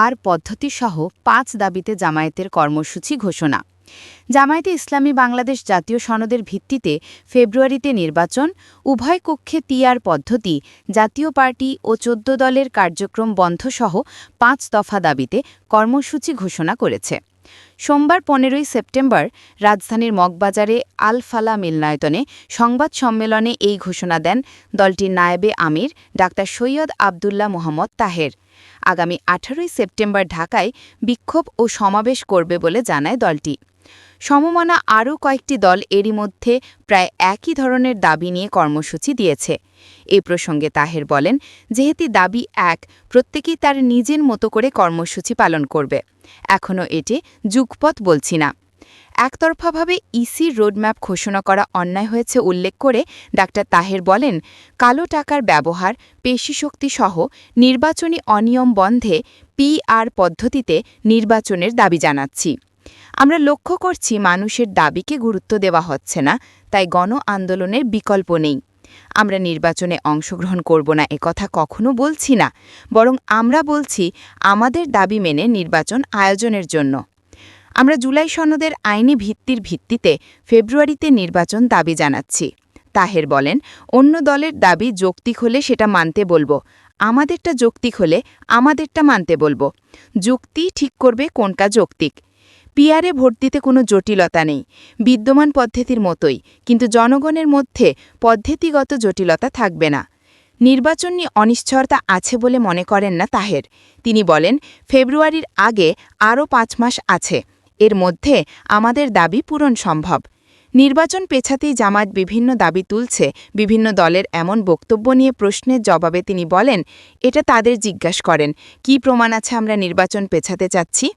আর পদ্ধতিসহ ৫ দাবিতে জামায়াতের কর্মসূচি ঘোষণা। জামায়াতে ইসলামী বাংলাদেশ জাতীয় সনদের ভিত্তিতে ফেব্রুয়ারিতে নির্বাচন, উভয় কক্ষে টিআর পদ্ধতি, জাতীয় পার্টি ও ১৪ দলের কার্যক্রম বন্ধসহ ৫ দফা দাবিতে কর্মসূচি ঘোষণা করেছে। সোমবার ১৫ই সেপ্টেম্বর রাজধানীর মগবাজারে আল ফালা মিলনায়তনে সংবাদ সম্মেলনে এই ঘোষণা দেন দলটির নায়েবে আমির ডা. সৈয়দ আবদুল্লাহ মোহাম্মদ তাহের। আগামী ১৮ই সেপ্টেম্বর ঢাকায় বিক্ষোভ ও সমাবেশ করবে বলে জানায় দলটি। সমমনা আরও কয়েকটি দল এরই মধ্যে প্রায় একই ধরনের দাবি নিয়ে কর্মসূচি দিয়েছে। এ প্রসঙ্গে তাহের বলেন, যেহেতু দাবি এক, প্রত্যেকেই তার নিজের মতো করে কর্মসূচি পালন করবে। এখনও এটি যুগপৎ বলছি না। একতরফাভাবে ইসির রোডম্যাপ ঘোষণা করা অন্যায় হয়েছে উল্লেখ করে ডা. তাহের বলেন, কালো টাকার ব্যবহার, পেশিশক্তিসহ নির্বাচনী অনিয়ম বন্ধে পিআর পদ্ধতিতে নির্বাচনের দাবি জানাচ্ছি। আমরা লক্ষ্য করছি মানুষের দাবিকে গুরুত্ব দেওয়া হচ্ছে না, তাই গণ আন্দোলনের বিকল্প নেই। আমরা নির্বাচনে অংশগ্রহণ করব না একথা কখনো বলছি না, বরং আমরা বলছি আমাদের দাবি মেনে নির্বাচন আয়োজনের জন্য। আমরা জুলাই সনদের আইনি ভিত্তির ভিত্তিতে ফেব্রুয়ারিতে নির্বাচন দাবি জানাচ্ছি। তাহের বলেন, অন্য দলের দাবি যৌক্তিক হলে সেটা মানতে বলবো, আমাদেরটা যৌক্তিক হলে আমাদেরটা মানতে বলবো। যুক্তি ঠিক করবে কোনটা যৌক্তিক। পিআরে ভোট দিতে কোনো জটিলতা নেই, বিদ্যমান পদ্ধতির মতোই, কিন্তু জনগণের মধ্যে পদ্ধতিগত জটিলতা থাকবে না। নির্বাচন নিয়ে অনিশ্চয়তা আছে বলে মনে করেন না তাহের। তিনি বলেন, ফেব্রুয়ারির আগে আরও ৫ মাস আছে, এর মধ্যে আমাদের দাবি পূরণ সম্ভব। নির্বাচন পেছাতেই জামায়াত বিভিন্ন দাবি তুলছে। বিভিন্ন দলের এমন বক্তব্য নিয়ে প্রশ্নের জবাবে তিনি বলেন, এটা তাদের জিজ্ঞাসা করেন, কী প্রমাণ আছে আমরা নির্বাচন পেছাতে চাচ্ছি।